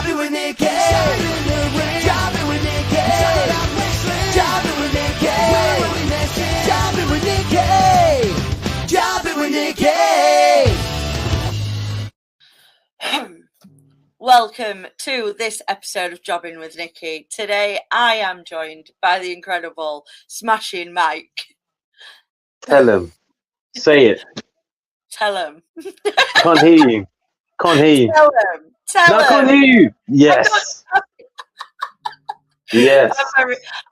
it with Nikki. Drop it with Nikki. Drop it with Nikki. Drop it with Nikki. Drop it with Nikki. Welcome to this episode of Jobbing with Nikki. Today I am joined by the incredible Smashing Mike. Tell him. Say it. Tell him. Can't hear you. Can't hear you. Tell him. Tell No, I can't him. hear you. Yes. Yes.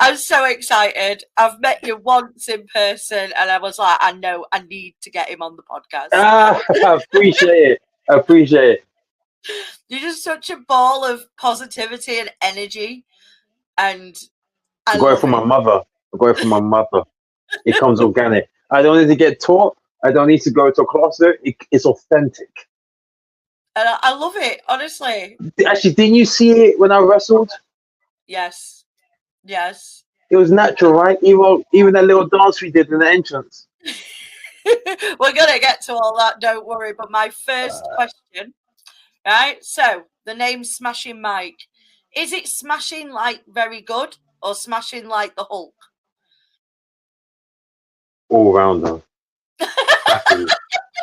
I'm so excited. I've met you once in person and I was like, I know I need to get him on the podcast. I appreciate it. I appreciate it. You're just such a ball of positivity and energy. And I got it from my mother. I got it from my mother. It comes organic. I don't need to get taught. I don't need to go to a class. It's authentic. And I love it, honestly. Actually, didn't you see it when I wrestled? Yes. Yes. It was natural, right? Even that little dance we did in the entrance. We're going to get to all that, don't worry. But my first question, right? So, the name Smashing Mike. Is it smashing like very good or smashing like the Hulk? All rounder. Happy,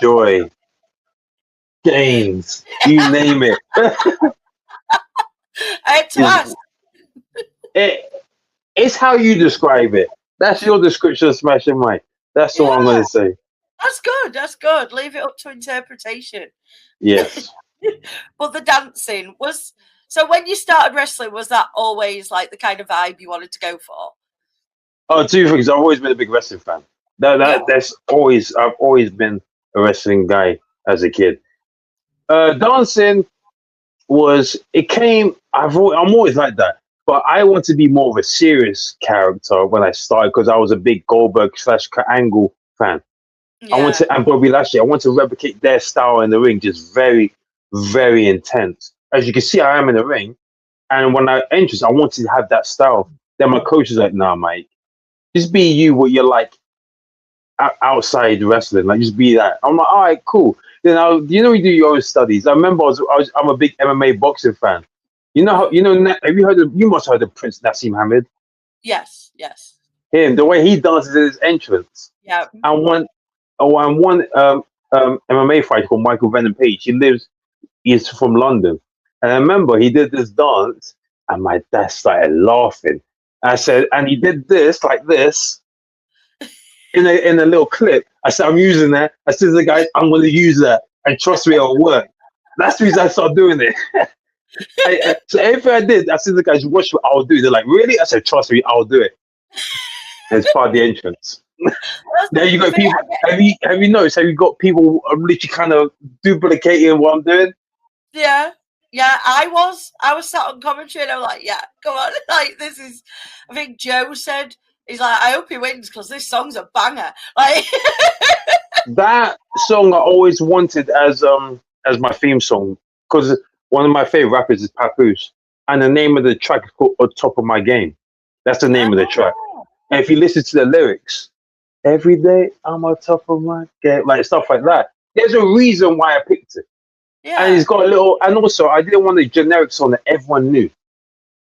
joy, gains, you name it. I had to ask. It's how you describe it. That's your description of Smashing Mike. That's what I'm going to say. That's good. That's good. Leave it up to interpretation. Yes. But the dancing was... So when you started wrestling, was that always like the kind of vibe you wanted to go for? Oh, two things. I've always been a big wrestling fan. I've always been a wrestling guy as a kid. Dancing I'm always like that. But I want to be more of a serious character when I started because I was a big Goldberg/Kurt Angle fan. Yeah. And Bobby Lashley. I want to replicate their style in the ring, just very, very intense. As you can see, I am in the ring, and when I entered, I wanted to have that style. Then my coach was like, "Nah, Mike, just be you. What you're like outside wrestling, like just be that." I'm like, "All right, cool." Then you do your own studies. I remember I'm a big MMA boxing fan. Have you heard you must have heard of Prince Nassim Hamid? Yes. Him, the way he dances in his entrance. Yeah. And one MMA fighter called Michael Venom Page. He's from London. And I remember he did this dance and my dad started laughing. I said, and he did this like this in a little clip. I said, I'm using that. I said to the guys, I'm going to use that. And trust me, it'll work. That's the reason I started doing it. So everything I did, I said to the guys, watch what I'll do. They're like, really? I said, trust me, I'll do it. It's part of the entrance. Now you got people. Have you noticed? Have you got people literally kind of duplicating what I'm doing? Yeah. I was sat on commentary and I'm like, yeah, come on. Like this is. I think Joe said he's like, I hope he wins because this song's a banger. Like that song I always wanted as my theme song because one of my favorite rappers is Papoose, and the name of the track is called "On Top of My Game." That's the name of the track. And if you listen to the lyrics, every day I'm on top of my game, like stuff like that. There's a reason why I picked it. Yeah. And it's got a little, and also I didn't want a generic song that everyone knew.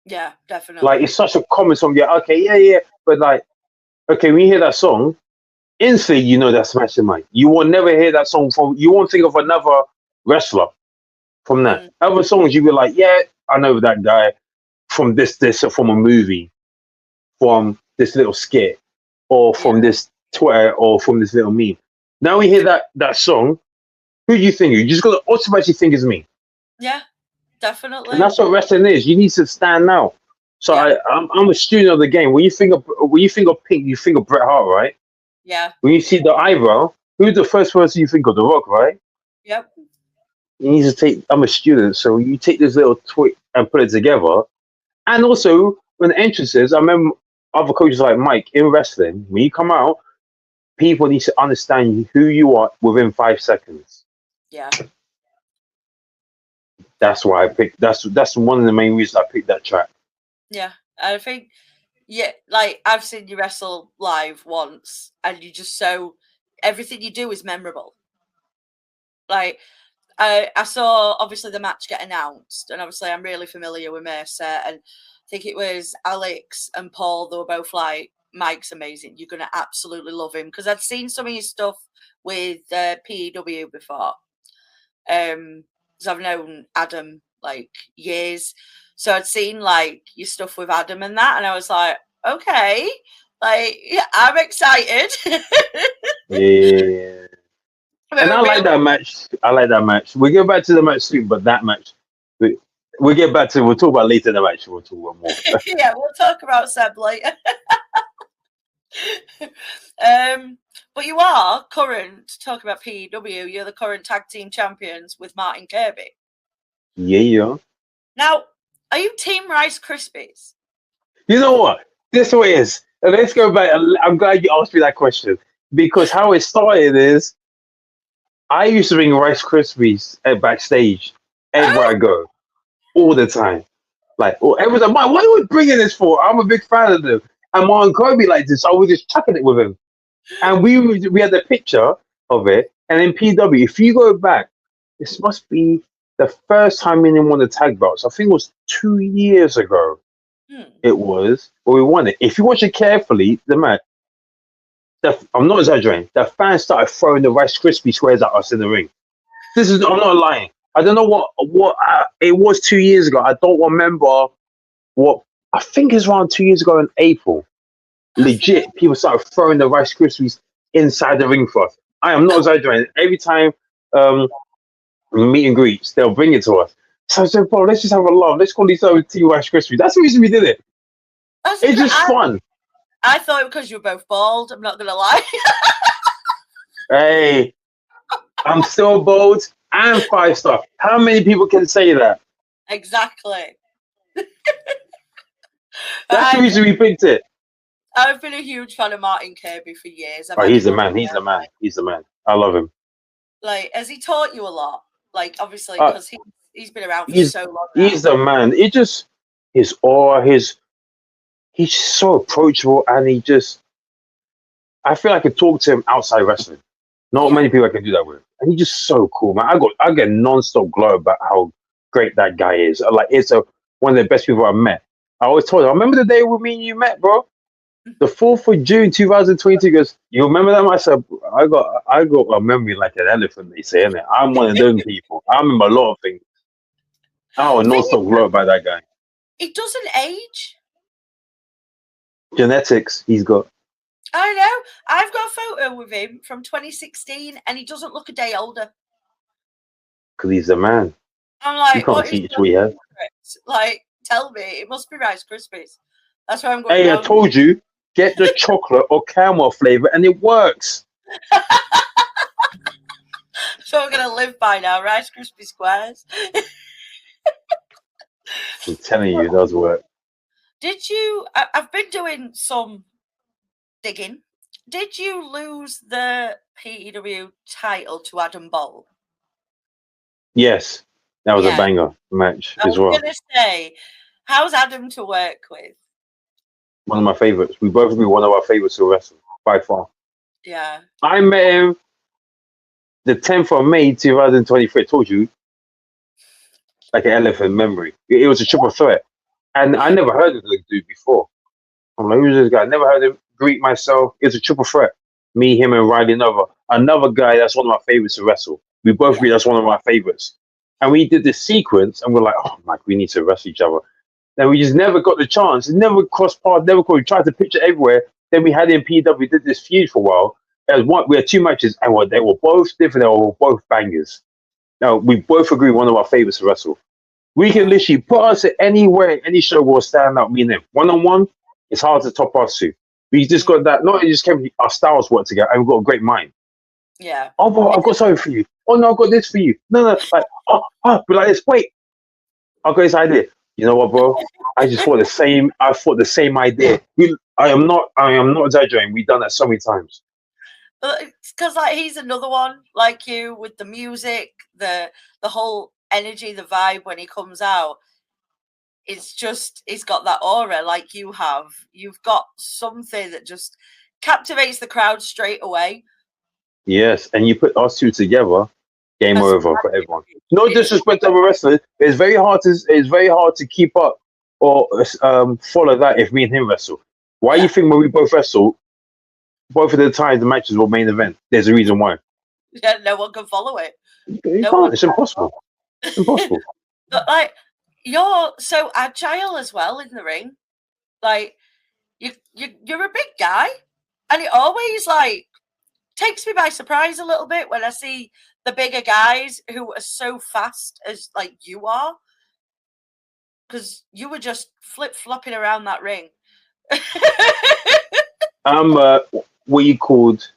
Yeah, definitely. Like it's such a common song. Yeah, okay, yeah. But like, okay, when you hear that song, instantly you know that's Smashing Mike. You will never hear that song you won't think of another wrestler from that. Other songs you'll be like, yeah, I know that guy from this, or from a movie, from this little skit, or from this Twitter, or from this little meme. Now we hear that song, who do you think? You just got to automatically think it's me. Yeah, definitely. And that's what wrestling is. You need to stand out. So I'm a student of the game. When you think of Pink, you think of Bret Hart, right? Yeah. When you see the eyebrow, who's the first person you think of? The Rock, right? Yep. You need to take. I'm a student, so you take this little tweak and put it together. And also, when the entrances, I remember other coaches like Mike in wrestling. When you come out, people need to understand who you are within 5 seconds. Yeah. That's why I picked. That's one of the main reasons I picked that track. Yeah, I think. Yeah, like I've seen you wrestle live once, and you just everything you do is memorable. Like I saw obviously the match get announced, and obviously I'm really familiar with Mercer, and I think it was Alex and Paul. They were both like, "Mike's amazing. You're gonna absolutely love him," because I'd seen some of his stuff with PEW before. Because I've known Adam like years, so I'd seen like your stuff with Adam and that, and I was like, okay, like yeah, I'm excited. Yeah. And I like that match. I like that match. We'll get back to the match soon, but that match, we'll get back to. We'll talk about later in the match. We'll talk about more. Yeah, we'll talk about Seb later. But you are current, talking about PEW, you're the current tag team champions with Martin Kirby. Yeah. Now, are you Team Rice Krispies? You know what? This is what it is. And let's go back. I'm glad you asked me that question because how it started is I used to bring Rice Krispies at backstage everywhere I go, all the time. Like, everyone's like, "Mike, what are you bringing this for?" I'm a big fan of them. And Martin Kirby like this, so I was just chucking it with him. And we had a picture of it. And in PW, if you go back, this must be the first time anyone won the tag belts. I think it was 2 years ago. It was, but we won it. If you watch it carefully, the match, I'm not exaggerating. The fans started throwing the Rice Krispie Squares at us in the ring. I'm not lying. I don't know what it was 2 years ago. I don't remember what. I think it's around 2 years ago in April. Legit, people started throwing the Rice Krispies inside the ring for us. I am not exaggerating. Every time meet and greets, they'll bring it to us. So I said, "Bro, let's just have a laugh. Let's call these over Team Rice Krispies." That's the reason we did it. It's just fun. I thought it because you were both bald. I'm not gonna lie. Hey, I'm still bold and 5-star. How many people can say that? Exactly. That's the reason we picked it. I've been a huge fan of Martin Kirby for years. He's the man. He's the man. He's the man. I love him. Like, has he taught you a lot? Like, obviously, because he's been around for so long now. He's the man. It just, his aura, he's so approachable, and I feel I could talk to him outside wrestling. Not many people I can do that with. And he's just so cool, man. I get non-stop glow about how great that guy is. Like, it's one of the best people I've met. I always told him, I remember the day with me and you met, bro. The 4th of June 2022. He goes, "You remember that?" I said, I got a memory like an elephant, they say, innit? I'm one of them people. I remember a lot of things. I was non-stop glow about that guy. He doesn't age. Genetics he's got. I know. I've got a photo with him from 2016, and he doesn't look a day older. Because he's the man. I'm like, you can't teach what he has. Like, tell me, it must be Rice Krispies. That's where I'm going. Hey, I told you, get the chocolate or caramel flavor, and it works. So I'm gonna live by now, Rice Krispie Squares. I'm telling you, it does work. Did you? I've been doing some digging. Did you lose the PEW title to Adam Bolt? Yes, that was a banger match as well. I was gonna say, how's Adam to work with? One of my favorites. We both be one of our favorites to wrestle by far. Yeah. I met him the 10th of May 2023. I told you, like an elephant memory. It was a triple threat, and I never heard of the dude before. I'm like, who's this guy? I never heard him greet myself. It was a triple threat. Me, him, and Riley Nova. Another guy that's one of my favorites to wrestle. We both agree that's one of my favorites. And we did this sequence, and we're like, oh, Mike, we need to wrestle each other. And we just never got the chance. It never crossed paths, never crossed. We tried to pitch it everywhere. Then we had it in PW. We did this feud for a while. We had 2 matches, and they were both different. They were both bangers. Now, we both agree one of our favorites to wrestle. We can literally put us anywhere, any show will stand out, me and him. One-on-one, it's hard to top us two. We just got that, not just our styles work together, and we've got a great mind. Yeah. Oh, bro, I've got something for you. Oh, no, I've got this for you. No, like, but like this, wait. I've got this idea. You know what, bro? I thought the same idea. I am not exaggerating. We've done that so many times. It's because like he's another one like you with the music, the whole energy, the vibe when he comes out. It's just he's got that aura like you have. You've got something that just captivates the crowd straight away. Yes, and you put us two together, Game That's over for everyone. No disrespect to other wrestlers. It's very hard to keep up or follow that if me and him wrestle. Why do you think when we both wrestle, both of the times the matches were main event? There's a reason why. Yeah, no one can follow it. You No can't. one It's can. impossible. Impossible. But like, you're so agile as well in the ring. Like, you're a big guy, and it always like takes me by surprise a little bit when I see the bigger guys who are so fast as like you are, because you were just flip flopping around that ring. I'm what you called.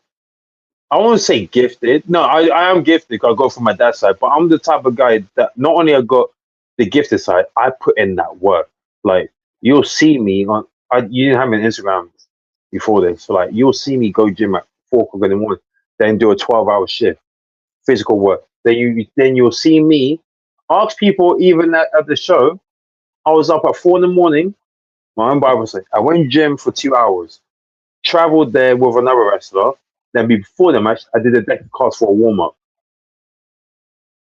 I won't say gifted. No, I am gifted because I go from my dad's side, but I'm the type of guy that not only I got the gifted side, I put in that work. Like you'll see me on. You didn't have me on Instagram before this, so like you'll see me go gym at 4 o'clock in the morning, then do a 12-hour shift, physical work. Then you'll see me ask people even at the show. I was up at 4 in the morning. My own Bible says I went gym for 2 hours, traveled there with another wrestler. Then before the match, I did a deck of cards for a warm up.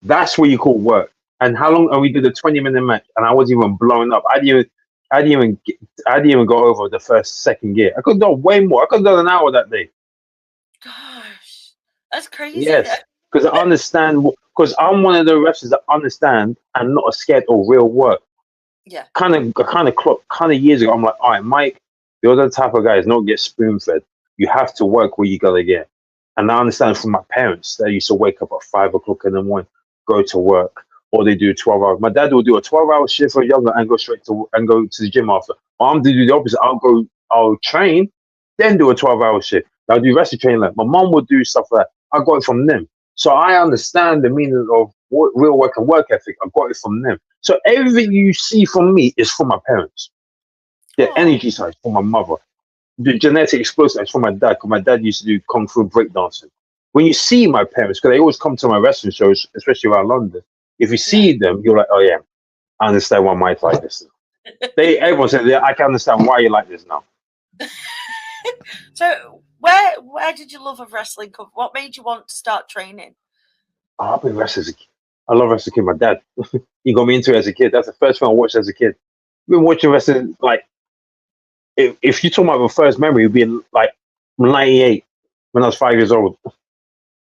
That's what you call work. And how long? And we did a 20-minute match, and I wasn't even blowing up. I didn't even go over the second gear. I could have done way more. I could have done an hour that day. Gosh, that's crazy. Yes, because I understand. Because I'm one of the wrestlers that understand and not scared of real work. Yeah. Kind of years ago, I'm like, all right, Mike, you're the type of guy that's not get spoon fed. You have to work where you gotta get. And I understand from my parents, they used to wake up at 5 o'clock in the morning, go to work, or they do 12 hours. My dad will do a 12-hour shift for younger and go to the gym after. I'm to do the opposite. I'll train, then do a 12-hour shift. I'll do wrestling training. Like my mom would do stuff like that. I got it from them. So I understand the meaning of real work and work ethic. I got it from them. So everything you see from me is from my parents. The energy side from my mother. The genetic explosiveness from my dad, because my dad used to do kung fu breakdancing. When you see my parents, because they always come to my wrestling shows, especially around London, if you see them, you're like, oh yeah, I understand why Mike's like this. Everyone says, yeah, I can understand why you like this now. So where did your love of wrestling come? What made you want to start training? Oh, I've been wrestling as a kid. I love wrestling kid. My dad, he got me into it as a kid. That's the first thing I watched as a kid. I've been watching wrestling like, if you talk about the first memory, it would be like 98 when I was 5 years old.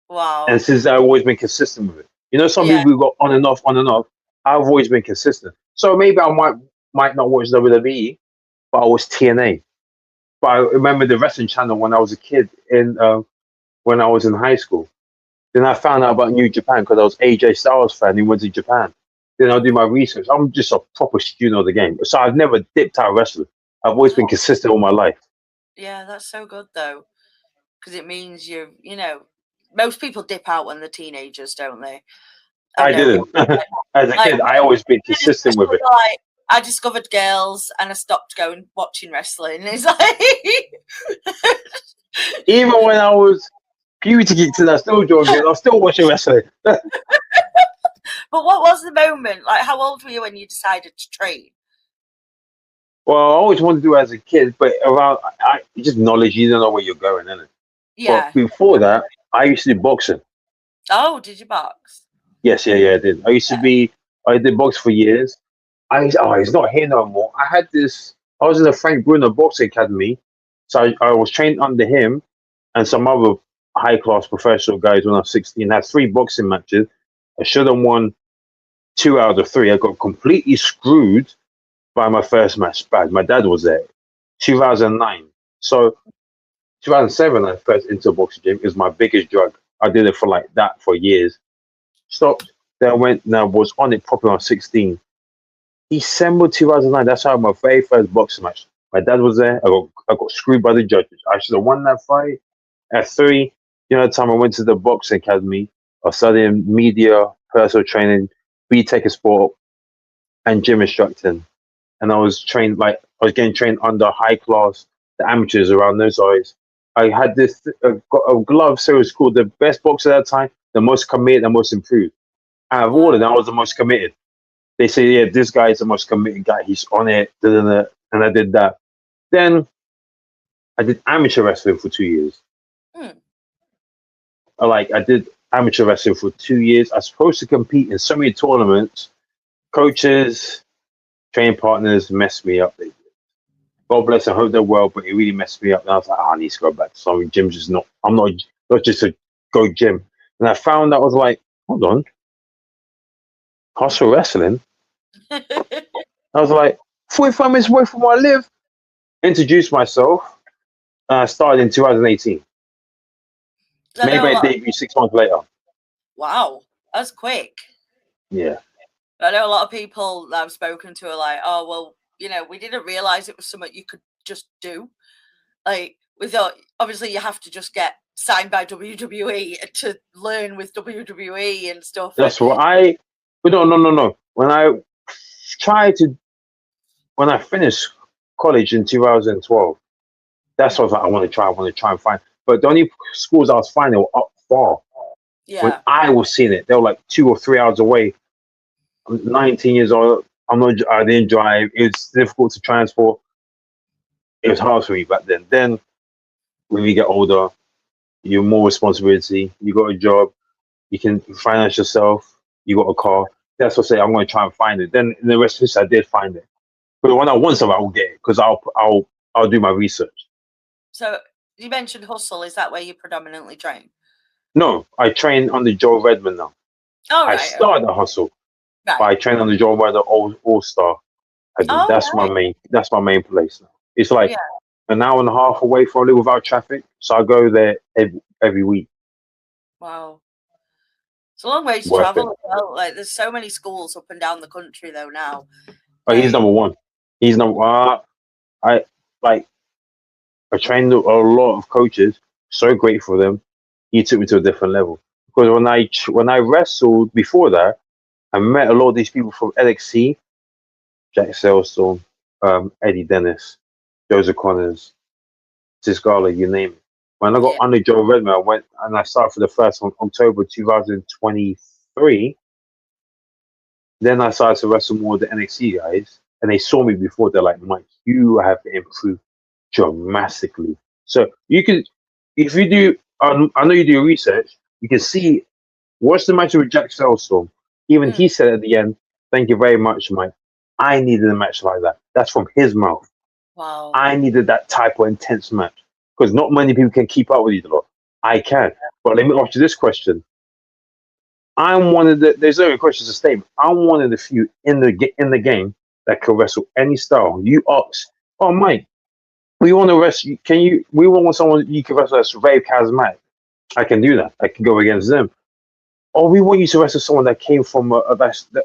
Wow. And since I've always been consistent with it. You know, some people who got on and off. I've always been consistent. So maybe I might not watch WWE, but I was TNA. But I remember the wrestling channel when I was a kid when I was in high school. Then I found out about New Japan because I was AJ Styles fan who went to Japan. Then I'll do my research. I'm just a proper student of the game. So I've never dipped out of wrestling. I've always been consistent all my life. Yeah, that's so good though, because it means you know, most people dip out when they're teenagers, don't they? I didn't. As a kid, I always been consistent with it. Like, I discovered girls and I stopped going watching wrestling. It's like even when I was puberty kicked in, I still joined it. I was still watching wrestling. But what was the moment? Like, how old were you when you decided to train? Well, I always wanted to do it as a kid, but just knowledge, you don't know where you're going, innit? Yeah. But before that, I used to do boxing. Oh, did you box? Yes, I did. I did box for years. He's not here no more. I was in the Frank Bruno Boxing Academy, so I was trained under him and some other high-class professional guys when I was 16. I had 3 boxing matches. I should have won 2 out of 3. I got completely screwed by my first match back. My dad was there. 2009. So 2007, I first into a boxing gym. It was my biggest drug. I did it for like that for years. Stopped. Then I went. Now was on it properly on 16. December 2009. That's how my very first boxing match. My dad was there. I got screwed by the judges. I should have won that fight. At 3, the time I went to the boxing academy. I was studying media, personal training, B-Tech sport, and gym instructing. And I was getting trained under high class, the amateurs around those eyes. I had this got a glove series called the best boxer at that time, the most committed, the most improved. Out of all of them, I was the most committed. They say, yeah, this guy is the most committed guy. He's on it, and I did that. Then I did amateur wrestling for 2 years. I did amateur wrestling for 2 years. I was supposed to compete in so many tournaments. Coaches, training partners messed me up. God bless, I hope they're well, but it really messed me up. And I was like, I need to go back to something. Gym's just not, I'm not just a go gym. And I found out, I was like, hold on, hustle wrestling. I was like, 45 minutes away from where I live. Introduced myself. And I started in 2018. Made my debut 6 months later. Wow, that's quick. Yeah. I know a lot of people that I've spoken to are like, oh, well, we didn't realize it was something you could just do. Like, we thought, obviously, you have to just get signed by WWE to learn with WWE and stuff. That's what but no. When I finished college in 2012, that's what I was like, I want to try and find. But the only schools I was finding were up far. Yeah. When I was seeing it, they were like 2 or 3 hours away. I'm 19 years old. I didn't drive. It was difficult to transport. It was hard for me back then. Then, when you get older, you're more responsibility. You got a job. You can finance yourself. You got a car. That's what I say. I'm going to try and find it. Then, in the rest of this, I did find it. But when I want something, I will get it because I'll do my research. So you mentioned hustle. Is that where you predominantly train? No, I train under Joe Redmond now. Oh, right. I started the hustle. Right. But I train on the Joe Redmond All Star. That's my main place now. It's like an hour and a half away from me without traffic, so I go there every week. Wow, it's a long way to travel. Well, like there's so many schools up and down the country though now. Oh, he's number one. He's number. I trained a lot of coaches. So grateful for them. He took me to a different level because when I wrestled before that, I met a lot of these people from NXT, Jack Sailstorm, Eddie Dennis, Joseph Connors, Cisgala, you name it. When I got under Joe Redmond, I went and I started for the first one October 2023. Then I started to wrestle more with the NXT guys, and they saw me before. They're like, Mike, you have to improve dramatically. So you can, if you do, I know you do research, you can see what's the match with Jack Sailstorm. Even he said at the end, thank you very much, Mike. I needed a match like that. That's from his mouth. Wow. I needed that type of intense match because not many people can keep up with you a lot. I can. But let me ask you this question. I'm one of the, there's no question to statement. I'm one of the few in the game that can wrestle any style. You ask, oh, Mike, we want to wrestle. We want someone you can wrestle that's very charismatic. I can do that. I can go against them. Or we want you to wrestle someone that came from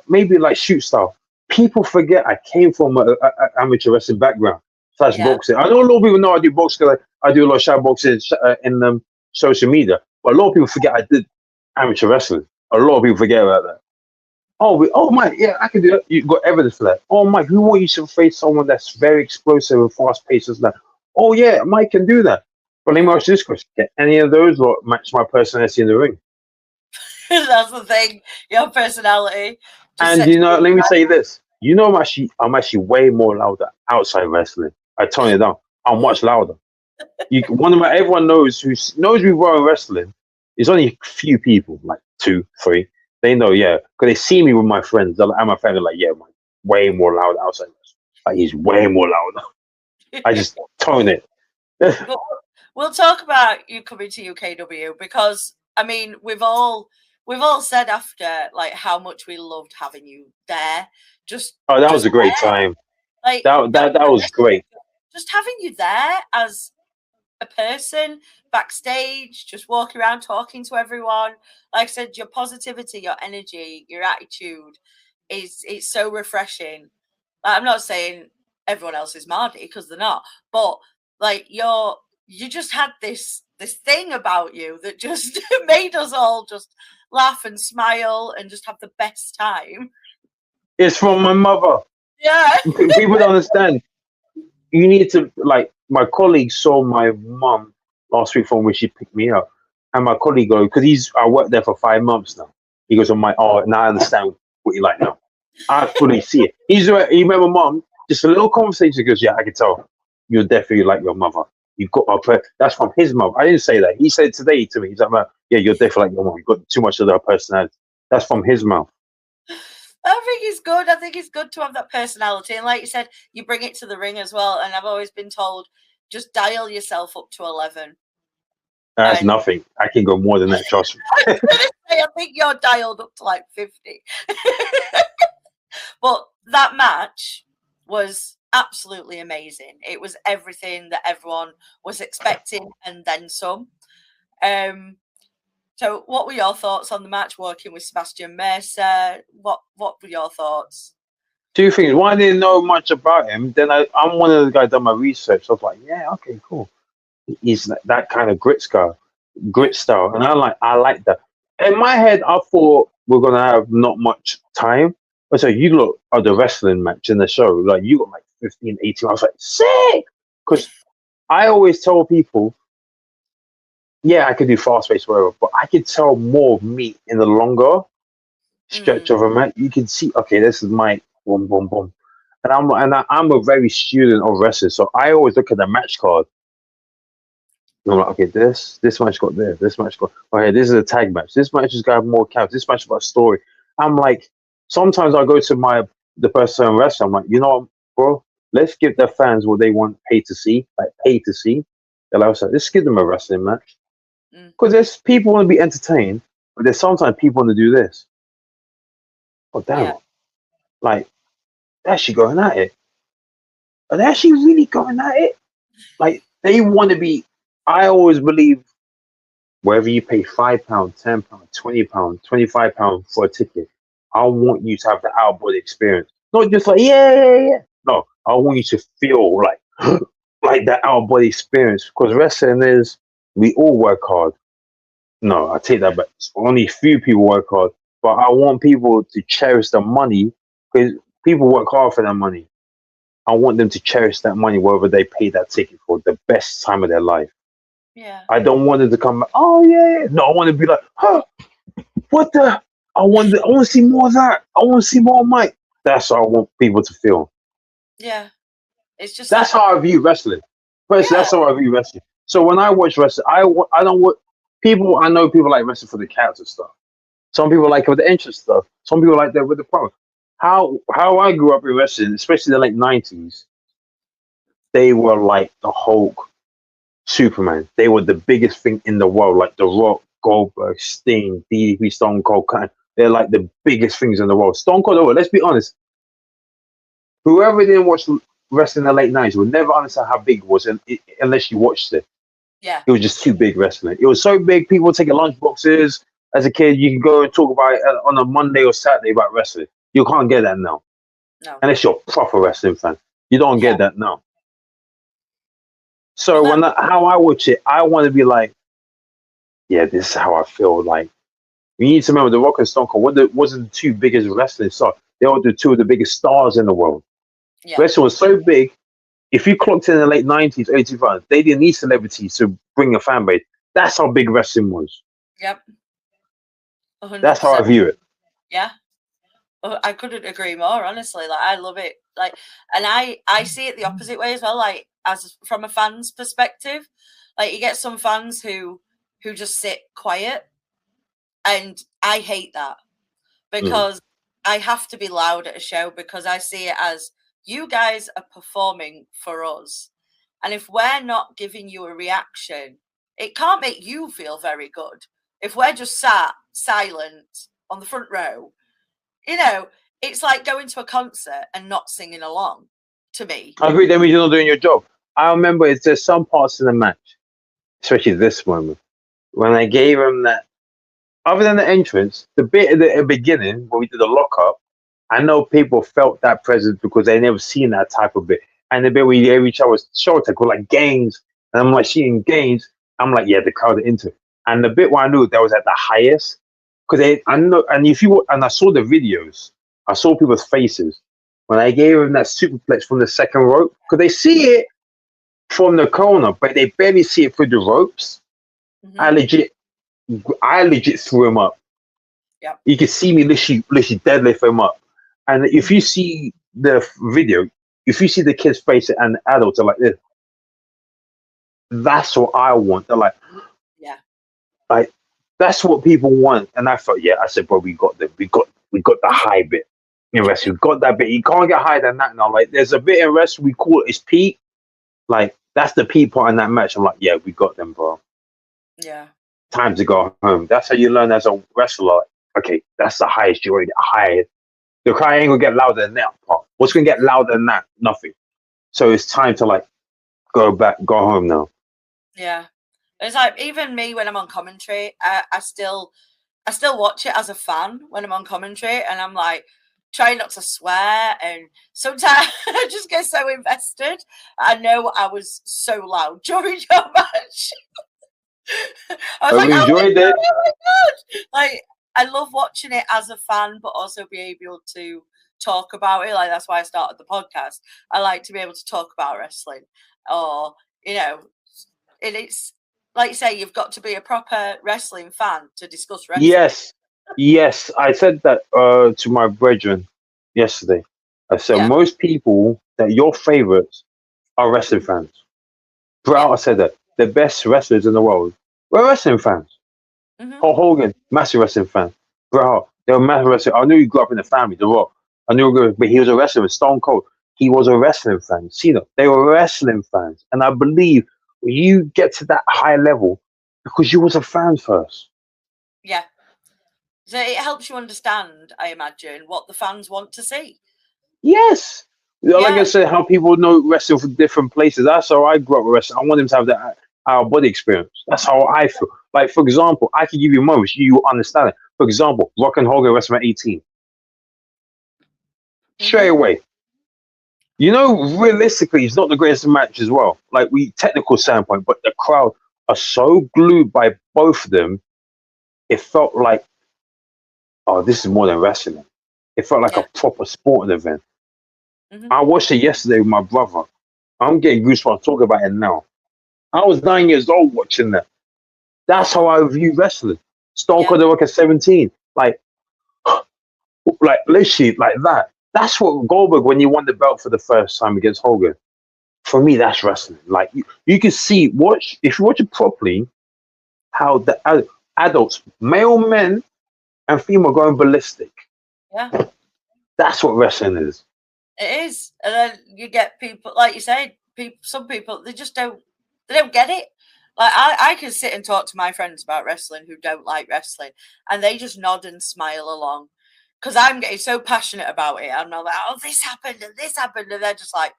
maybe like shoot style. People forget I came from an amateur wrestling background / boxing. I know a lot of people know I do boxing because I do a lot of shadow boxing in social media. But a lot of people forget I did amateur wrestling. A lot of people forget about that. Oh, Mike, yeah, I can do that. You've got evidence for that. Oh, Mike, we want you to face someone that's very explosive and fast-paced as that. Oh, yeah, Mike can do that. But let me ask you this question. Can any of those match my personality in the ring? That's the thing. Your personality. And let me say this. I'm actually way more louder outside wrestling. I tone it down. I'm much louder. Everyone knows me well in wrestling. It's only a few people, like 2, 3. They know, because they see me with my friends and my family. Like, man, way more louder outside wrestling. Like, he's way more louder. I just tone it. We'll talk about you coming to UKW because I mean we've all said after like how much we loved having you there. That was a great time. Like that was great. Just having you there as a person backstage, just walking around talking to everyone. Like I said, your positivity, your energy, your attitude it's so refreshing. Like, I'm not saying everyone else is Marty because they're not, but like you just had this thing about you that just made us all just laugh and smile and just have the best time. It's from my mother. Yeah. People don't understand. You need to, like, my colleague saw my mum last week from when she picked me up. And my colleague goes, because I worked there for 5 months now. He goes, now I understand what you like now. I fully see it. He remember, Mum, just a little conversation. He goes, yeah, I can tell. You're definitely like your mother. You got that's from his mouth. I didn't say that. He said today to me, he's like, "Man, yeah, you're definitely like your mom. You got too much of her personality." That's from his mouth. I think it's good. I think it's good to have that personality. And like you said, you bring it to the ring as well. And I've always been told, just dial yourself up to 11. That's nothing. I can go more than that, trust me. I was gonna say, I think you're dialed up to like 50. But that match was absolutely amazing. It was everything that everyone was expecting and then some. So what were your thoughts on the match working with Sebastian Mercer? What were your thoughts? Two things. One, I didn't know much about him. Then I'm one of the guys done my research. So I was like, yeah, okay, cool. He's that kind of grit style. And I like that. In my head, I thought we're gonna have not much time. But so you look at the wrestling match in the show, like you got like 15, 18. I was like, sick! Because I always tell people, yeah, I could do fast pace, whatever, but I could tell more of me in the longer stretch of a match. You can see, okay, this is my boom, boom, boom. And I'm a very student of wrestling, so I always look at the match card. And I'm like, okay, this match got this match got, okay, this is a tag match. This match has got more counts. This match got a story. I'm like, sometimes I go to the person I'm wrestling. I'm like, you know what, bro? Let's give the fans what they want pay to see. They're like, let's give them a wrestling match. Because there's people want to be entertained, but there's sometimes people want to do this. Oh, damn. Yeah. Like, they're actually going at it. Are they actually really going at it? Like, they want to be. I always believe whether you pay £5, £10, £20, £25 for a ticket, I want you to have the out body experience. Not just like, yeah. No, I want you to feel like like that out body experience. Because wrestling is, we all work hard. No, I take that back. Only a few people work hard. But I want people to cherish the money, because people work hard for that money. I want them to cherish that money, whether they pay that ticket for the best time of their life. Yeah. I don't want them to come back, oh yeah. No, I want to be like, huh, what the? I want to see more of that. I want to see more of Mike. That's what I want people to feel. Yeah. It's just that's how I view wrestling. First, that's how I view wrestling. So when I watch wrestling, I don't want people. I know people like wrestling for the character stuff. Some people like it with the entrance stuff. Some people like that with the promo. How I grew up in wrestling, especially the late 90s, they were like the Hulk, Superman. They were the biggest thing in the world, like The Rock, Goldberg, Sting, DDP, Stone Cold. They're like the biggest things in the world. Stone Cold, let's be honest. Whoever didn't watch wrestling in the late 90s would never understand how big it was unless you watched it. Yeah. It was just too big wrestling. It was so big, people would take lunch boxes. As a kid, you can go and talk about it on a Monday or Saturday about wrestling. You can't get that now. No. Unless you're a proper wrestling fan. You don't get that now. So how I watch it, I want to be like, yeah, this is how I feel. Like, you need to remember The Rock and Stone Cold wasn't the two biggest wrestling stars. They were the two of the biggest stars in the world. Yeah. Wrestling was so big. If you clocked in the late 90s, early 2000s, they didn't need celebrities to bring a fan base. That's how big wrestling was. Yep. 100%. That's how I view it. Yeah. I couldn't agree more, honestly. Like, I love it. Like, and I see it the opposite way as well. Like, as from a fan's perspective, like you get some fans who just sit quiet, and I hate that because I have to be loud at a show, because I see it as you guys are performing for us, and if we're not giving you a reaction, it can't make you feel very good. If we're just sat silent on the front row, you know, it's like going to a concert and not singing along, to me. I agree. That means you're not doing your job. I remember there's some parts in the match, especially this moment, when I gave him that, other than the entrance, the bit at the beginning when we did the lockup, I know people felt that presence because they never seen that type of bit. And the bit where you gave each other show attack with like gains, and I'm like seeing gains, I'm like, yeah, the crowd are into it. And the bit where I knew that was at the highest, because I know, and I saw the videos, I saw people's faces when I gave them that superplex from the second rope, because they see it from the corner, but they barely see it through the ropes. Mm-hmm. I legit threw him up. Yep. You can see me literally deadlift him up. And if you see the video, if you see the kid's face and the adults are like this, That's what I want. They're Yeah. like that's what people want. And I thought, yeah, I said, bro, we got the high bit in wrestling. We got that bit. You can't get higher than that now. Like there's a bit in wrestling we call it, it's peak. Like that's the peak part in that match. I'm like, yeah, we got them, bro. Yeah. Time to go home. That's how you learn as a wrestler. Okay, that's the highest you're already high. The cry ain't gonna get louder than that part. What's gonna get louder than that? Nothing. So it's time to like go home now. Yeah. It's like even me when I'm on commentary, I still watch it as a fan when I'm on commentary, and I'm like trying not to swear, and sometimes I just get so invested. I know I was so loud during your match. I was But like, we oh enjoyed my it. God. Like I love watching it as a fan, but also be able to talk about it. Like that's why I started the podcast. I like to be able to talk about wrestling, or and it's like you say, you've got to be a proper wrestling fan to discuss wrestling. Yes. I said that to my brethren yesterday. I said most people that your favorites are wrestling fans. Bro, I said that the best wrestlers in the world were wrestling fans. Mm-hmm. Hulk Hogan, massive wrestling fan. Bro, they were massive wrestling. I knew he grew up in the family, The Rock. I knew, but he was a wrestler. Stone Cold, he was a wrestling fan. Cena, they were wrestling fans, and I believe when you get to that high level because you was a fan first. Yeah. So it helps you understand, I imagine, what the fans want to see. Yes. Like I said, how people know wrestling from different places. That's how I grew up with wrestling. I want them to have that our body experience. That's how I feel. Like, for example, I can give you moments, you understand it. For example, Rock and Hogan wrestling at 18. Straight away. You know, realistically, it's not the greatest match as well. Like, technical standpoint, but the crowd are so glued by both of them, it felt like, oh, this is more than wrestling. It felt like a proper sporting event. I watched it yesterday with my brother. I'm getting goosebumps talking about it now. I was 9 years old watching that. That's how I view wrestling. Stone Cold Rock at 17. Like literally like that. That's what Goldberg when he won the belt for the first time against Hogan. For me, that's wrestling. Like you can see, if you watch it properly, how the adults, male men and female, going ballistic. Yeah. That's what wrestling is. It is. And then you get people, like you said, some people, they don't get it. Like I can sit and talk to my friends about wrestling who don't like wrestling, and they just nod and smile along because I'm getting so passionate about it. I'm not like, oh, this happened and this happened, and they're just like,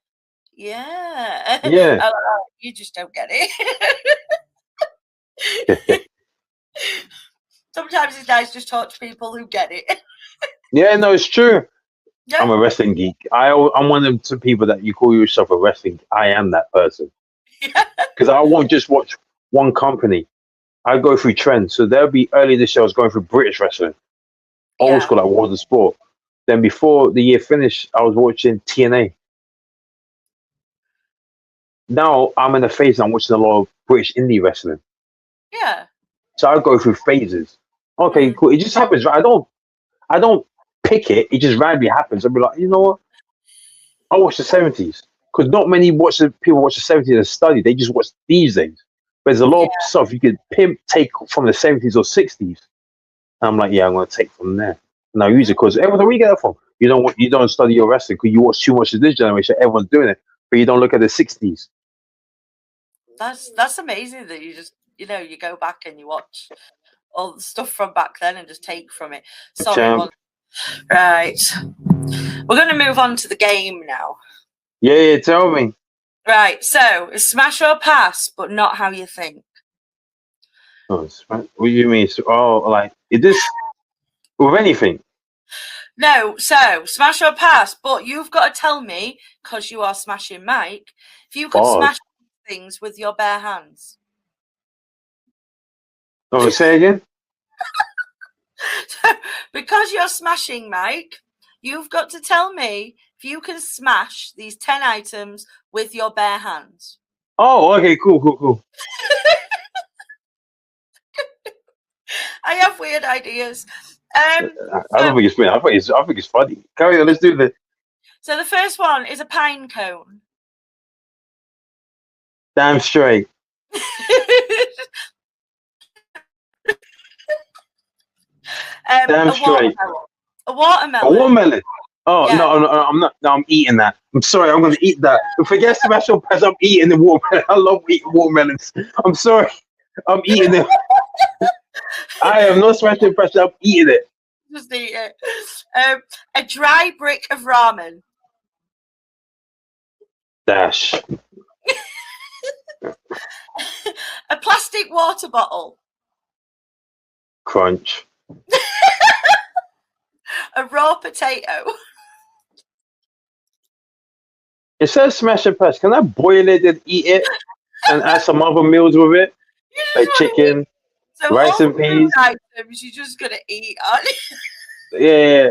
yeah. Yeah. Like, oh, you just don't get it. Sometimes it's nice just talk to people who get it. Yeah, no, it's true. Yeah. I'm a wrestling geek. I'm one of the people that you call yourself a wrestling. I am that person. Because I won't just watch one company. I go through trends. So there'll be early this year, I was going through British wrestling, old school, like World of Sport. Then before the year finished, I was watching TNA. Now I'm in a phase. I'm watching a lot of British indie wrestling. Yeah. So I go through phases. Okay, cool. It just happens. I don't pick it. It just randomly happens. I'll be like, you know what? I watch the 70s because not many people watch the 70s as study. They just watch these days. But there's a lot of stuff you could take from the 70s or 60s. And I'm like, yeah, I'm going to take from there. And I use it because everyone, where you get that from? You don't study your wrestling because you watch too much of this generation. Everyone's doing it, but you don't look at the 60s. That's amazing that you just you go back and you watch all the stuff from back then and just take from it. Sorry, right. We're going to move on to the game now. Yeah, tell me. Right, so smash or pass, but not how you think. Oh, what do you mean? Like is this with anything? No, so smash or pass, but you've got to tell me, because you are smashing Mike, if you could smash things with your bare hands. Oh, say again? So, because you're smashing Mike, you've got to tell me if you can smash these 10 items with your bare hands. Oh, okay, cool. I have weird ideas. I don't think it's weird. I think it's funny. Carry on, let's do this. So the first one is a pine cone. Damn straight. Damn a straight. watermelon. A A watermelon. watermelon. Oh Yeah. no, I'm not. No, I'm eating that. I'm sorry, I'm gonna eat that. Forget smash or pass. I'm eating the watermelon. I love eating watermelons. I'm sorry, I'm eating them. I am not smashing pressure. I'm eating it. Just eat it. A dry brick of ramen. Dash. A plastic water bottle. Crunch. A raw potato. Instead of smash and press, can I boil it and eat it and add some other meals with it, You just like want to eat. chicken, So rice all and food peas? items you're just gonna eat, aren't you? Yeah.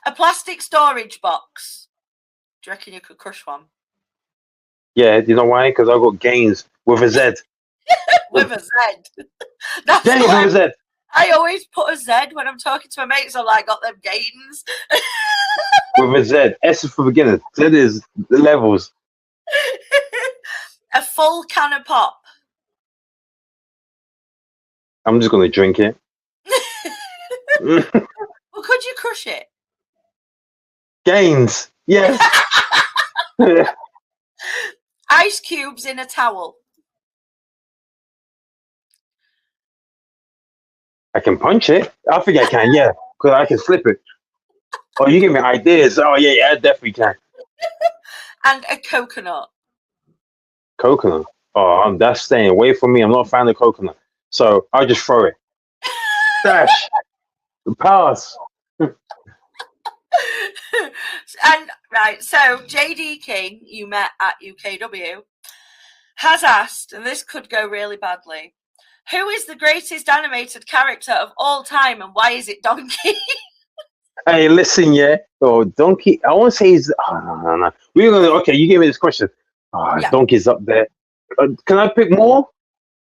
A plastic storage box. Do you reckon you could crush one? Yeah, do you know why? Because I got gains with a Z. With a Z. That's Gains why with a Z. I always put a Z when I'm talking to my mates. I'm like, got them gains. With a Z. S is for beginners. Z is the levels. A full can of pop. I'm just gonna drink it. Well, could you crush it? Gains. Yes. Ice cubes in a towel. I can punch it. I think I can, yeah. Because I can flip it. Oh, you give me ideas. Oh, yeah, I definitely can. And a coconut. Coconut. Oh, that's staying away from me. I'm not a fan of coconut. So I'll just throw it. Dash. Pass. And right, so JD King, you met at UKW, has asked, and this could go really badly, who is the greatest animated character of all time and why is it Donkey? Hey, listen, yeah. Oh, Donkey. I won't say he's. Oh, no. We're gonna. Okay, you gave me this question. Oh, Yeah. Donkey's up there. Can I pick more?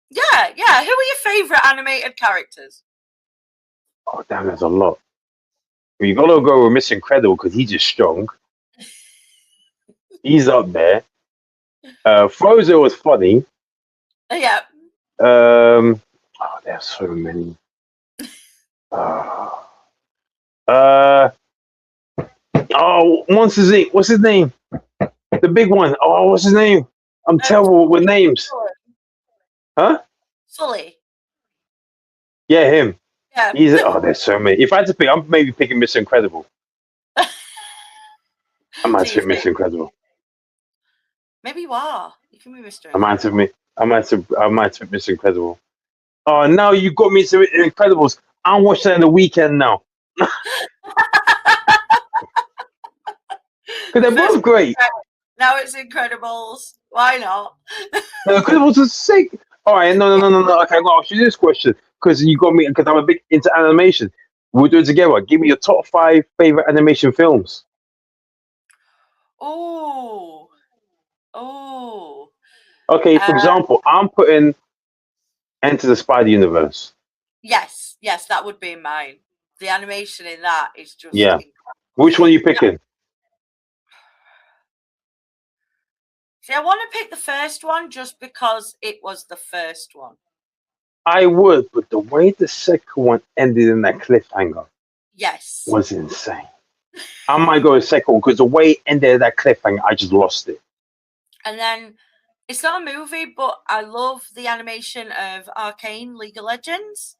Yeah. Who are your favourite animated characters? Oh, damn, there's a lot. You gotta go with Mr. Incredible because he's just strong. He's up there. Frozen was funny. Yeah. Oh, there's so many. Oh, Monsters Inc. What's his name? The big one. Oh, what's his name? I'm terrible with names. Huh? Sully. Yeah, him. Yeah. He's. Oh, there's so many. If I had to pick, I'm maybe picking Mr. Incredible. I might pick Mr. Incredible. Maybe you are. You can be Mr. I might pick Mr. Incredible. Oh, now you got me some Incredibles. I'm watching that in the weekend now. Because they're both great. Now it's Incredibles. Why not? The Incredibles are sick. All right, no. Okay, I'm gonna ask you this question because you got me. Because I'm a big into animation. We'll do it together. Give me your top 5 favorite animation films. Oh. Okay, for example, I'm putting Enter the Spider Universe. Yes, that would be mine. The animation in that is just Yeah. Which one are you picking? See, I want to pick the first one just because it was the first one. I would, but the way the second one ended in that cliffhanger was insane. I might go with second one because the way it ended that cliffhanger, I just lost it. And then it's not a movie, but I love the animation of Arcane League of Legends.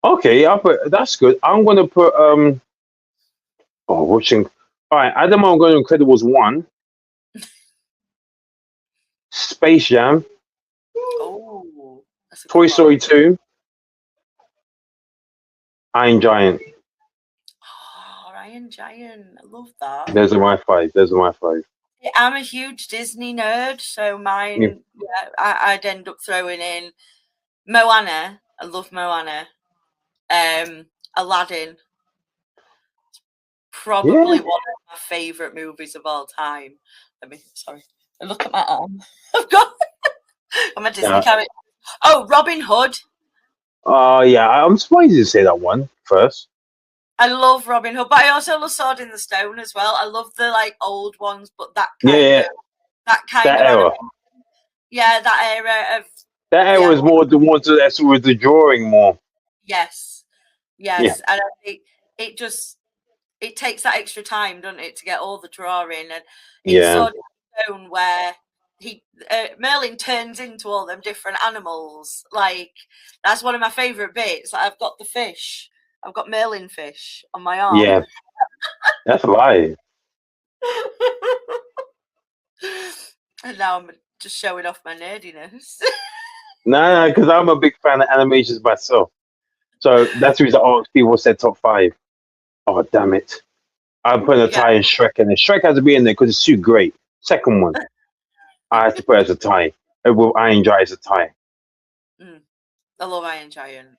Okay, that's good. I'm gonna put watching. All right, at the moment, I'm going to Incredibles 1, Space Jam, Oh, that's a Toy good Story one. 2, Iron Giant. Oh, Iron Giant. I love that. There's my 5. I'm a huge Disney nerd, so mine, I'd end up throwing in Moana. I love Moana. Aladdin. Probably one of my favourite movies of all time. Look at my arm. I've got I'm a Disney character. Oh, Robin Hood. Oh, yeah. I'm surprised you didn't say that one first. I love Robin Hood, but I also love Sword in the Stone as well. I love the old ones, but that kind of that kind That of era. yeah, that era of That era was more the ones that with the drawing more. yes, Yeah. and I think it takes that extra time, doesn't it, to get all the drawing, and it's Yeah. sort of shown where Merlin turns into all them different animals. Like that's one of my favourite bits. Like, I've got the fish. I've got Merlin fish on my arm. Yeah. That's a lie. And now I'm just showing off my nerdiness. Nah, because I'm a big fan of animations myself. So that's the reason I asked people said top 5. Oh, damn it. I'm putting a tie in Shrek, and Shrek has to be in there because it's too great. Second one, I had to put it as a tie. With Iron Giant as a tie. I love Iron Giant.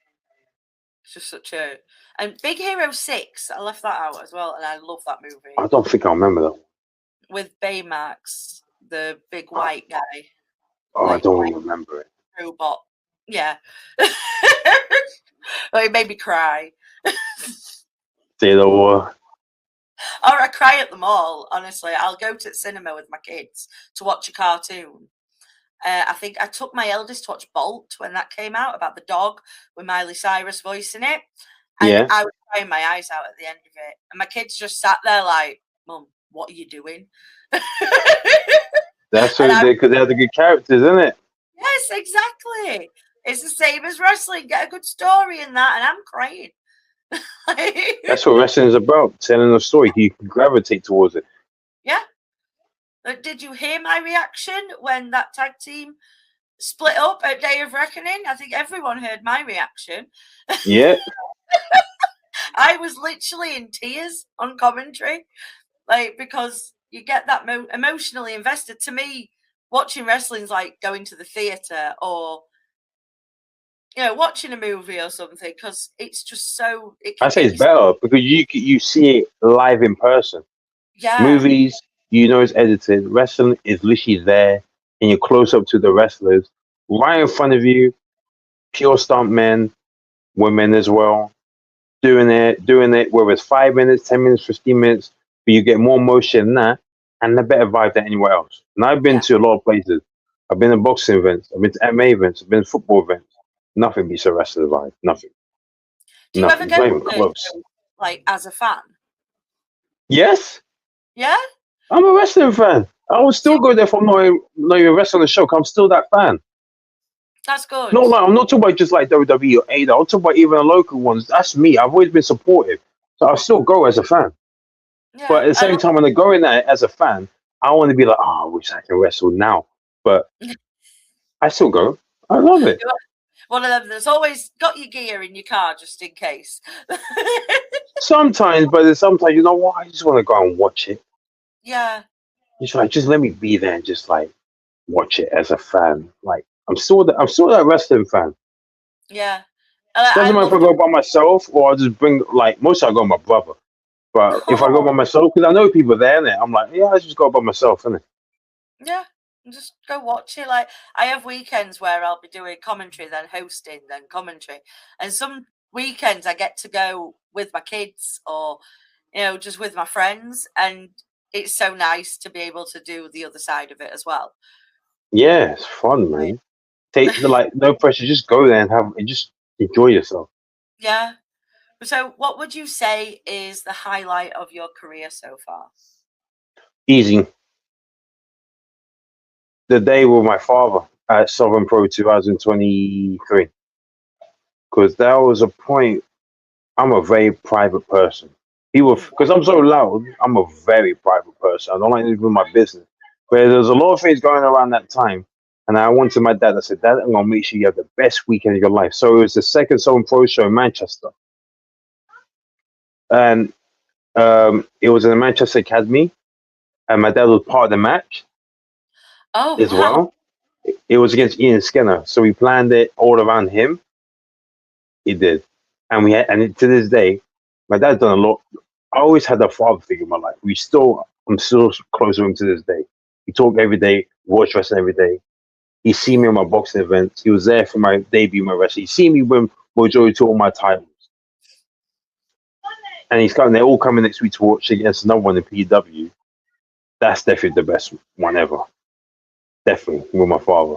It's just such a... And Big Hero 6, I left that out as well, and I love that movie. I don't think I remember that one. With Baymax, the big white guy. Oh, I don't remember it. Robot. Yeah. Well, it made me cry. Or I cry at them all, honestly. I'll go to the cinema with my kids to watch a cartoon. I think I took my eldest to watch Bolt when that came out, about the dog with Miley Cyrus voicing it. And I was crying my eyes out at the end of it. And my kids just sat there like, Mum, what are you doing? That's because they have the good characters, isn't it? Yes, exactly. It's the same as wrestling. Get a good story in that, and I'm crying. That's what wrestling is about, telling a story. You can gravitate towards it. Yeah. But did you hear my reaction when that tag team split up at Day of Reckoning? I think everyone heard my reaction. Yeah. I was literally in tears on commentary, because you get that emotionally invested. To me, watching wrestling is like going to the theatre or watching a movie or something, because it's just so... I say it's better because you see it live in person. Yeah. Movies, it's edited. Wrestling is literally there, and you're close up to the wrestlers, right in front of you. Pure stunt men, women as well, doing it, whether it's 5 minutes, 10 minutes, 15 minutes, but you get more motion than that, and a better vibe than anywhere else. And I've been to a lot of places. I've been to boxing events, I've been to MMA events, I've been to football events. Nothing beats a wrestler vibe. Nothing. Do you ever Not even go close. As a fan? Yes. Yeah? I'm a wrestling fan. I would still go there if I'm not even wrestling the show, because I'm still that fan. That's good. No, I'm not talking about just like WWE or AEW. I'm talking about even the local ones. That's me. I've always been supportive. So I'll still go as a fan. Yeah, but at the same time, when I go in there as a fan, I want to be like, I wish I can wrestle now. But I still go. I love it. One of them that's always got your gear in your car just in case. Sometimes, but sometimes, you know what? I just want to go and watch it. Yeah. Just let me be there and just like watch it as a fan. Like I'm still that wrestling fan. Yeah. Doesn't matter if I go by myself or I'll just bring most I go with my brother. But if I go by myself, because I know people there, innit? I'm like, yeah, I just go by myself, innit? Yeah. Just go watch it. Like I have weekends where I'll be doing commentary, then hosting, then commentary. And some weekends I get to go with my kids or, just with my friends. And it's so nice to be able to do the other side of it as well. Yeah, it's fun, man. Take no pressure, just go there and just enjoy yourself. Yeah. So what would you say is the highlight of your career so far? Easy. The day with my father at Southern Pro 2023. Because that was a point, I'm a very private person. Because I'm so loud, I'm a very private person. I don't like to do my business. But there's a lot of things going around that time. And I went to my dad, I said, Dad, I'm going to make sure you have the best weekend of your life. So it was the second Southern Pro show in Manchester. And it was in the Manchester Academy. And my dad was part of the match. Oh, as well. It was against Ian Skinner. So we planned it all around him. He did. And to this day, my dad's done a lot. I always had a father figure in my life. I'm still close to him to this day. We talk every day, watch wrestling every day. He seen me on my boxing events. He was there for my debut, my wrestling. He seen me win majority to all my titles. And they're all coming next week to watch against another one in PW. That's definitely the best one ever. Definitely with my father.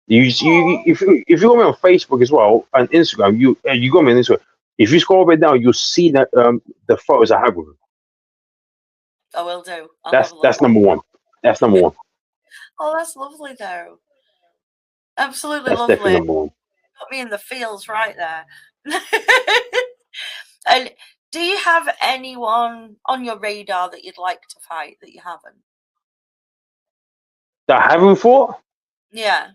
If you go me on Facebook as well and Instagram, you go me on Instagram. If you scroll right down, you'll see that the photos I have with him. I will do. I'll have a look. That's number one. That's number one. Oh, that's lovely though. Absolutely That's lovely. definitely number one. Put me in the feels right there. And do you have anyone on your radar that you'd like to fight that you haven't? That I haven't fought? Yeah.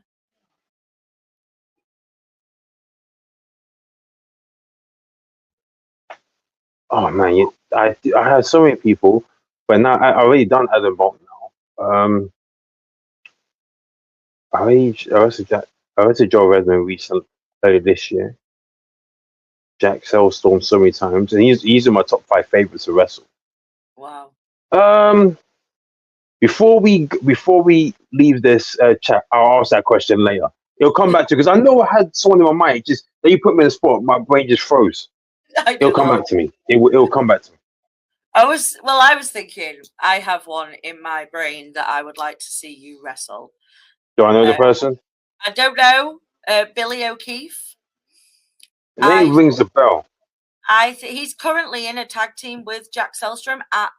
Oh man, I had so many people, but now I already done Adam Bolt now. I went to Joe Redmond recently earlier this year. Jack Sellstorm so many times, and he's in my top 5 favorites to wrestle. Wow. Before we leave this chat, I'll ask that question later. It'll come back to because I know I had someone in my mind. Just that you put me in the spot, my brain just froze. It'll come back to me. It'll come back to me. I was thinking I have one in my brain that I would like to see you wrestle. Do I know the person? I don't know. Billy O'Keefe. The name rings a bell. He's currently in a tag team with Jack Sellstrom at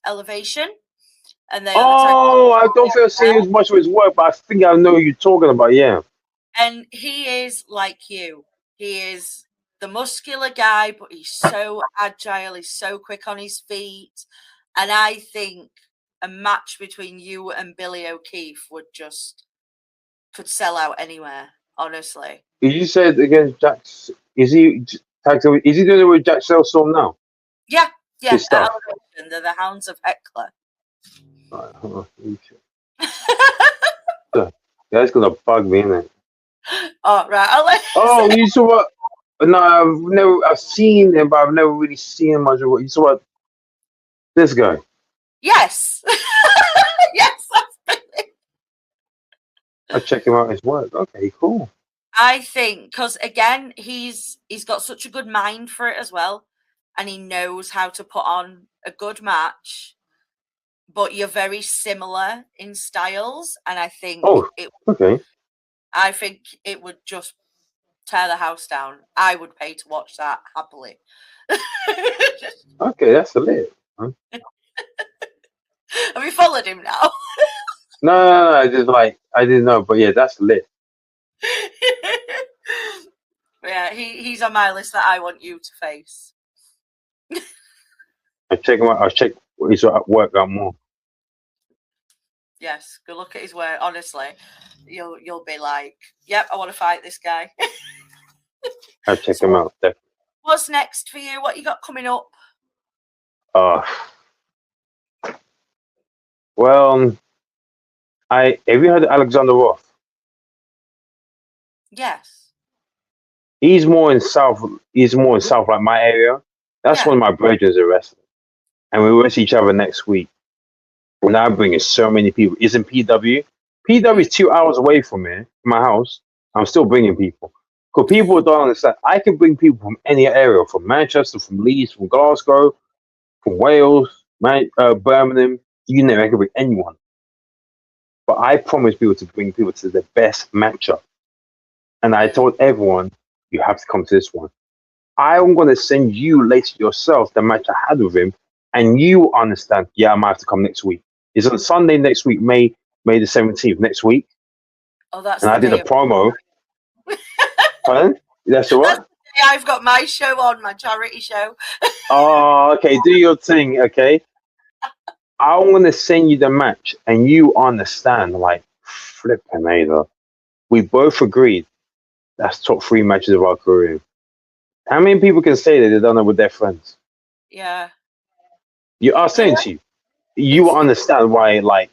Elevation. And they I don't feel seeing as much of his work, but I think I know who you're talking about, yeah. And he is like you. He is the muscular guy, but he's so agile. He's so quick on his feet. And I think a match between you and Billy O'Keefe could sell out anywhere, honestly. You said against Jack, is he doing it with Jack Sellstorm now? Yeah. His stuff. They're the Hounds of Heckler. Right, hold on. That's gonna bug me, isn't it? Oh, right. You saw what? No, I've seen him, but I've never really seen much of what. You saw what? This guy. Yes. Yes, that's Billy. I'll check him out his work. Okay, cool. I think because again, he's got such a good mind for it as well, and he knows how to put on a good match. But you're very similar in styles, and I think okay. I think it would just tear the house down. I would pay to watch that happily. Okay, that's a lit. Huh? Have you followed him now? No, I didn't know, but yeah, that's lit. Yeah, he's on my list that I want you to face. I'll check him out. I'll check his work out more. Yes, go look at his work. Honestly, you'll be like, yep, I want to fight this guy. I'll check him out. Definitely. What's next for you? What you got coming up? Well, have you heard of Alexander Roth? Yes. He's more in South. Like my area. That's one of my brothers are wrestling, and we wrestle each other next week. And I'm bringing so many people. It's in PW. PW is 2 hours away from me, from my house. I'm still bringing people. Because people don't understand. I can bring people from any area, from Manchester, from Leeds, from Glasgow, from Wales, Birmingham. You name it, I can bring anyone. But I promise people to bring people to the best matchup. And I told everyone, you have to come to this one. I'm going to send you later yourself the match I had with him. And you understand, I might have to come next week. It's on Sunday next week, May the 17th, next week. Oh, that's and I did a promo. Pardon? That's all right? I've got my show on, my charity show. Oh, okay. Do your thing, okay? I'm going to send you the match, and you understand, like, flipping either. We both agreed that's top 3 matches of our career. How many people can say that they've done it with their friends? Yeah. You are saying to you. You will understand why, like,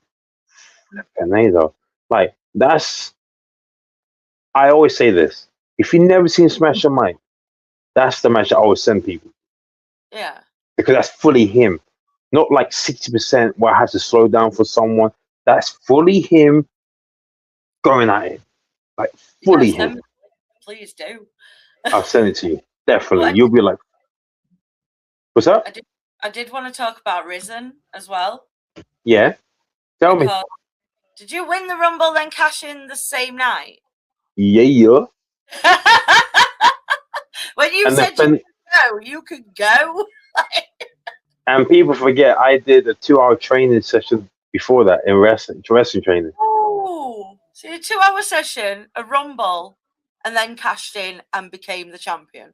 flipping either. Like, I always say this. If you've never seen Smash and Mike, that's the match I always send people. Yeah. Because that's fully him. Not like 60% where I have to slow down for someone. That's fully him going at it. Like, fully him. Please do. I'll send it to you. Definitely. You'll be like, what's up? I did want to talk about Risen as well. Yeah. Tell me. Did you win the Rumble then cash in the same night? Yeah. When you And said you could go. And people forget I did a 2-hour training session before that in wrestling training. Oh, so a 2-hour session, a Rumble, and then cashed in and became the champion.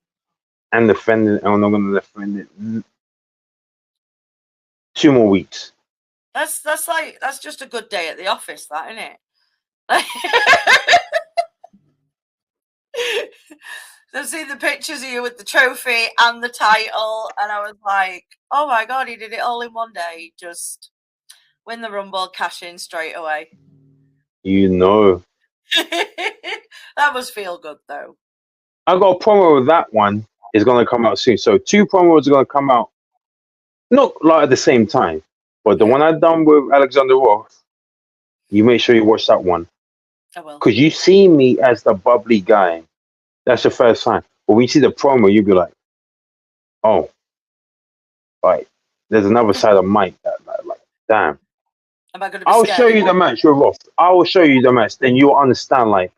And defending, and I'm going to defend it 2 more weeks. That's just a good day at the office, that, isn't it? I've seen the pictures of you with the trophy and the title, and I was like, oh my God, he did it all in one day. Just win the Rumble, cash in straight away. You know. That must feel good, though. I got a promo with that one. Is going to come out soon. So 2 promos are going to come out, not like at the same time, but the one I done with Alexander Roth, you make sure you watch that one. I will. Because you see me as the bubbly guy. That's the first time. But when you see the promo, you'll be like, oh, like, there's another side of Mike that, like damn. Am I going to be I'll scared? show you the match with Roth. I will show you the match. Then you'll understand, like,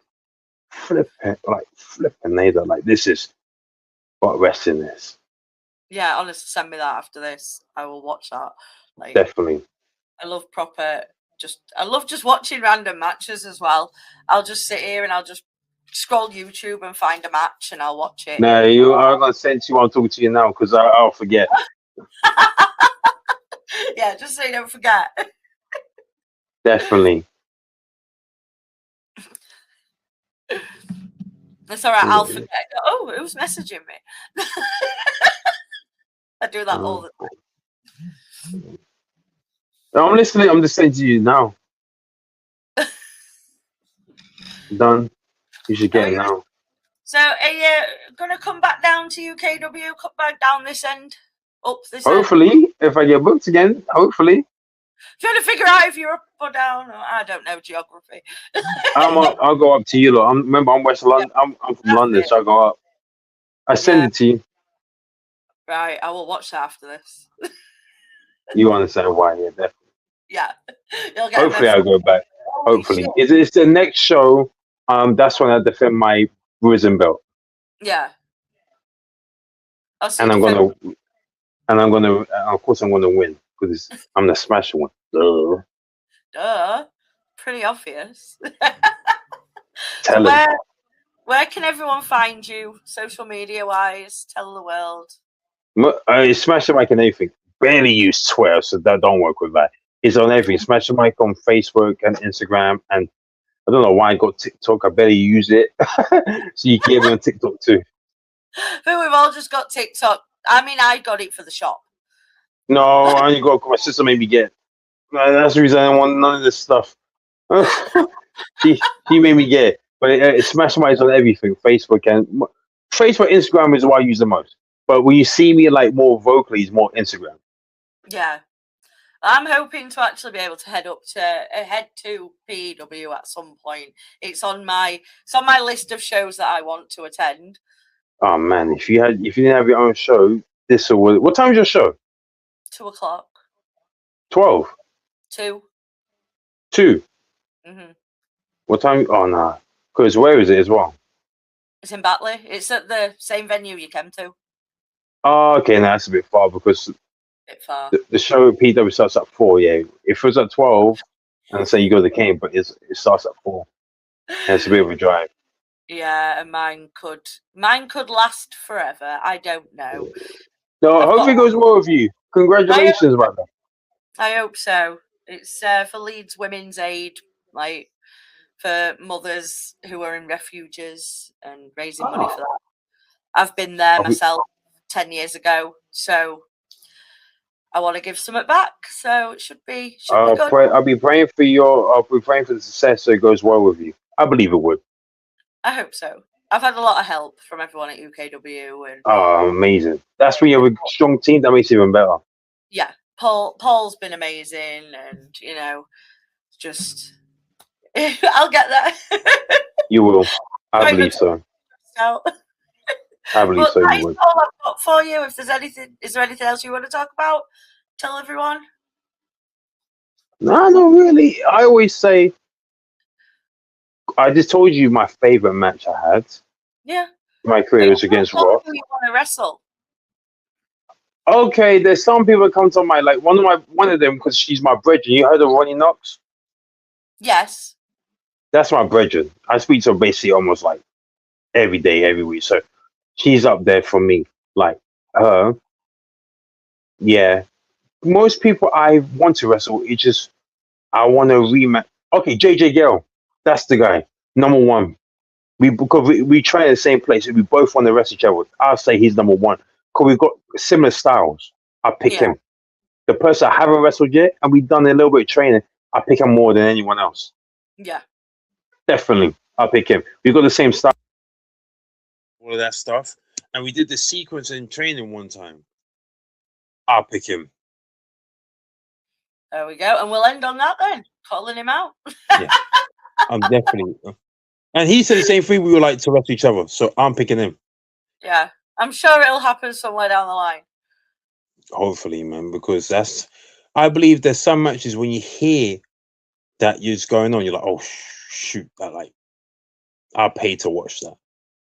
flipping nader. Like, this is what wrestling is. Yeah, honestly, send me that after this. I will watch that. Like, Definitely. I love I love just watching random matches as well. I'll just sit here and I'll just scroll YouTube and find a match and I'll watch it. No, I'm going to send you while I'm talking to you now because I'll forget. Yeah, just so you don't forget. Definitely. That's all right, I'll forget. Oh, who's messaging me? I do that all the time. No, I'm listening. I'm just saying to you now. Done. You should get it now. So, are you going to come back down to UKW? Come back down this end? Up this end? Hopefully, if I get booked again, hopefully. Trying to figure out if you're up or down. Or, I don't know geography. I'll go up to you. Look. Remember, I'm West London. I'm from London, so I go up. I send it to you. Right, I will watch that after this. You understand why? Yeah, definitely. Yeah. You'll get Hopefully, I'll go back. Hopefully, it's the next show. That's when I defend my risen belt. Yeah. And I'm gonna, of course, I'm gonna win because I'm the smasher one. Duh. Pretty obvious. Tell them. Where can everyone find you, social media wise? Tell the world. Smash the Mic and everything. Barely use Twitter, so don't work with that. It's on everything. Smash the Mic on Facebook and Instagram, and I don't know why I got TikTok. I barely use it, so you can get me on TikTok too. But we've all just got TikTok. I mean, I got it for the shop. No, I only got my sister made me get. That's the reason I don't want none of this stuff. she made me get it. But Smash Mic is on everything. Facebook, Instagram is what I use the most. But when you see me like more vocally, it's more Instagram. Yeah. I'm hoping to actually be able to head to PEW at some point. It's on my list of shows that I want to attend. Oh man, if you didn't have your own show, what time is your show? 2:00. 12. 2. 2. Mm-hmm. What time? Oh no, because where is it as well? It's in Batley. It's at the same venue you came to. Oh, okay, now that's a bit far because Bit far. The show at PW starts at 4. Yeah, if it was at 12, and say you go to the game, but it starts at 4. And it's a bit of a drive. Yeah, and mine could last forever. I don't know. No, I hope it goes well with you. Congratulations about that. I hope so. It's for Leeds Women's Aid, like for mothers who are in refuges and raising money for that. I've been there myself 10 years ago, so I want to give some back. So it should be good. I'll be praying for the success so it goes well with you. I believe it would. I hope so. I've had a lot of help from everyone at UKW. And amazing. That's when you have a strong team that makes it even better. Yeah. Paul's been amazing, and just I'll get that. You will. I believe so. I believe so. That's You would. all I've got for you. If there's anything, is there anything else you want to talk about? Tell everyone. No, not really. I always say, I just told you my favorite match I had. Yeah. My Who career was against what Roth. do you want to wrestle? Okay, there's some people that come to my like one of them because she's my brethren. You heard of Ronnie Knox? Yes. That's my brethren. I speak to her basically almost like every day, every week. So she's up there for me. Like her, yeah. Most people I want to wrestle, it's just I want to rematch. Okay, JJ Gill, that's the guy, number one. We train at the same place, and we both want to wrestle each other. I'll say he's number one because we've got similar styles. I pick Yeah. him. The person I haven't wrestled yet, and we've done a little bit of training. I pick him more than anyone else. Yeah. Definitely, I'll pick him. We've got the same style. All of that stuff, and we did the sequence in training one time. I'll pick him. There we go. And we'll end on that then. Calling him out. Yeah, I'm definitely. And he said the same thing. We would like to wrestle each other, so I'm picking him. Yeah. I'm sure it'll happen somewhere down the line. Hopefully, man, because that's. I believe there's some matches when you hear that is going on, you're like, oh shoot, that like, I'll pay to watch that.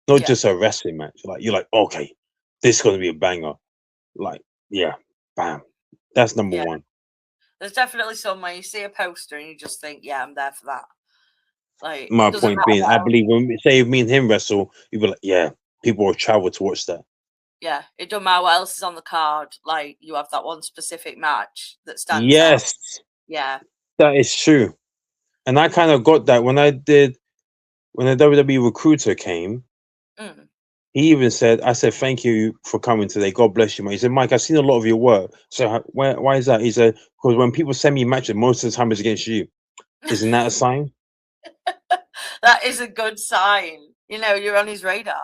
Not Yeah. just a wrestling match. Like you're like, okay, this is gonna be a banger. Like, yeah, bam. That's number Yeah. one. There's definitely somewhere you see a poster and you just think, yeah, I'm there for that. Like, My doesn't point matter being, I what believe when say me and him wrestle, you'd be like, yeah, people will travel to watch that. Yeah, it don't matter what else is on the card. Like, you have that one specific match that stands out. Yes, Yeah. that is true. And I kind of got that when the WWE recruiter came. Mm. He even said, I said, thank you for coming today. God bless you, man. He said, Mike, I've seen a lot of your work. So why is that? He said, because when people send me matches, most of the time it's against you. Isn't that a sign? That is a good sign. You know, you're on his radar.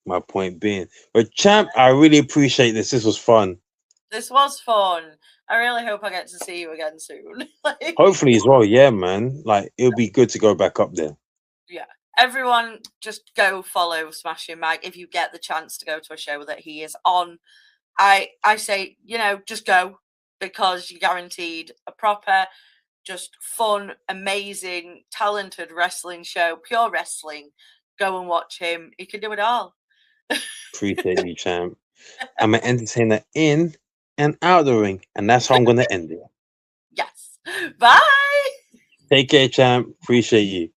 My point being. But champ, I really appreciate this. This was fun. This was fun. I really hope I get to see you again soon. Like, Hopefully as well, yeah, man. Like it'll be good to go back up there. yeah. Everyone just go follow Smashing Mike if you get the chance to go to a show that he is on. I say, you know, just go because you're guaranteed a proper, just fun, amazing, talented wrestling show, pure wrestling. Go and watch him. He can do it all. Appreciate you, champ. I'm an entertainer in and out of the ring, and that's how I'm gonna end it. Yes. Bye. Take care, champ. Appreciate you.